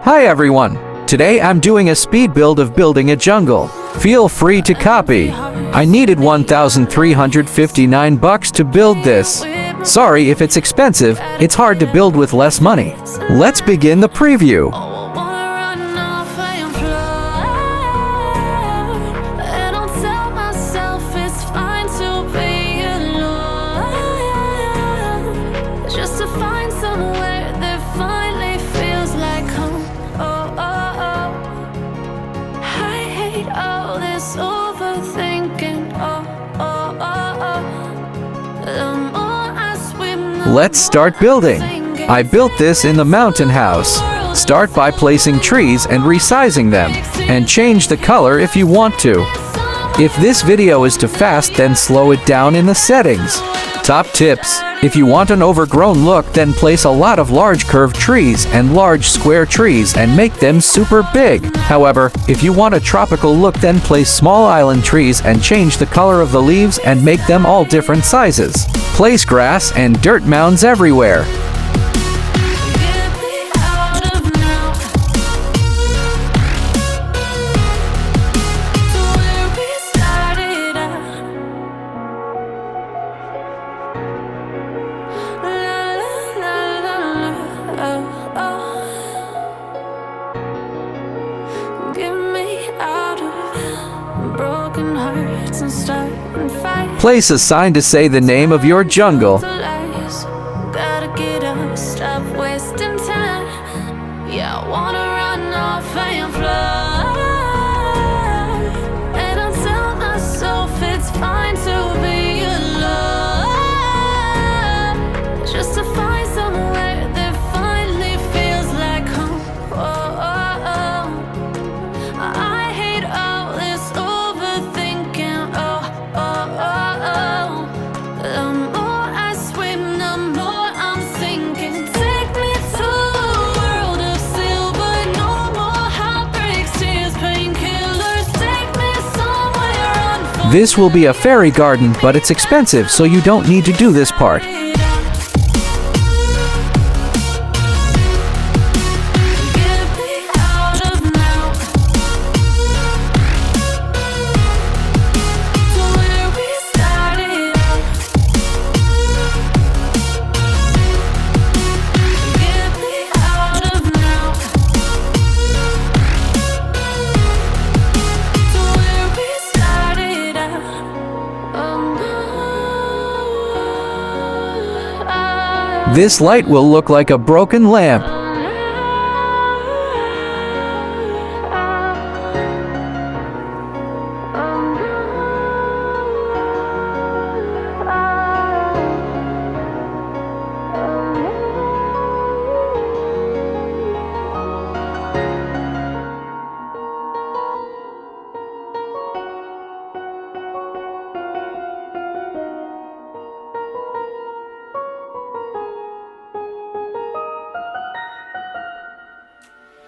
Hi everyone! Today I'm doing a speed build of building a jungle. Feel free to copy. I needed $1,359 to build this. Sorry if it's expensive, it's hard to build with less money. Let's begin the preview. Let's start building. I built this in the mountain house. Start by placing trees and resizing them, and change the color if you want to. If this video is too fast, then slow it down in the settings. Top tips: if you want an overgrown look, then place a lot of large curved trees and large square trees and make them super big. However, if you want a tropical look, then place small island trees and change the color of the leaves and make them all different sizes. Place grass and dirt mounds everywhere. Place a sign to say the name of your jungle. This will be a fairy garden, but it's expensive, so you don't need to do this part. This light will look like a broken lamp.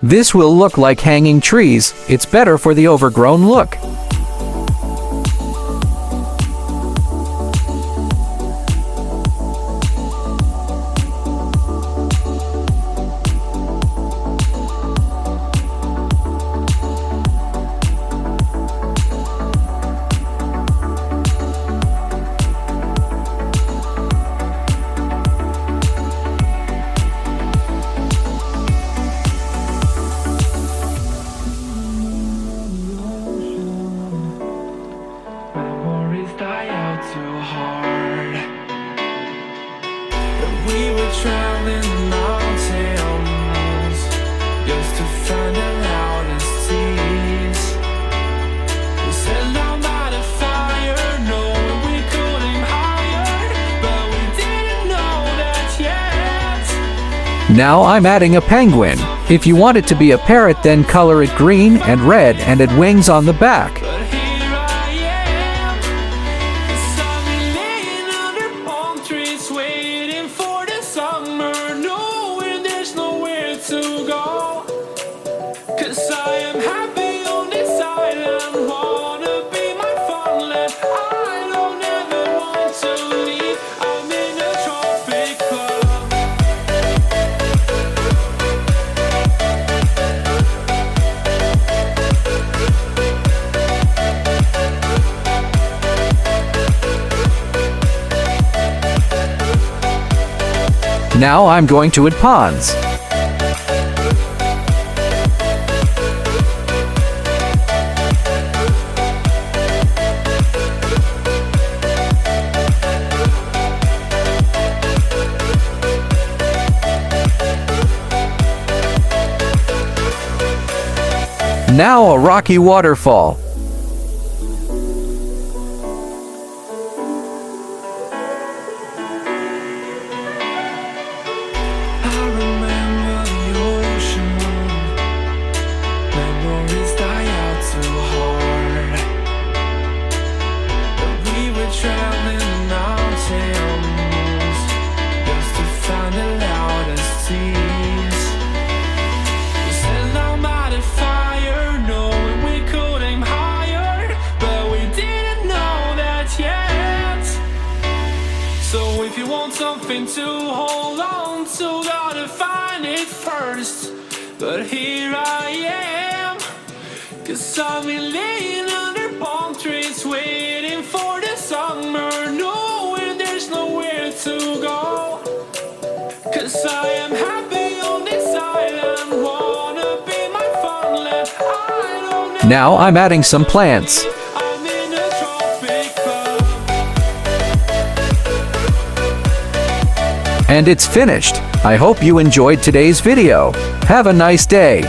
This will look like hanging trees. It's better for the overgrown look. Now I'm adding a penguin. If you want it to be a parrot, then color it green and red and add wings on the back. Now I'm going to add ponds. Now a rocky waterfall. Something to hold on to, gotta find it first. But here I am, 'cause I've been laying under palm trees, waiting for the summer, knowing there's nowhere to go. 'Cause I am happy on this island, wanna be my farmland. I don't Now I'm adding some plants. And it's finished. I hope you enjoyed today's video. Have a nice day.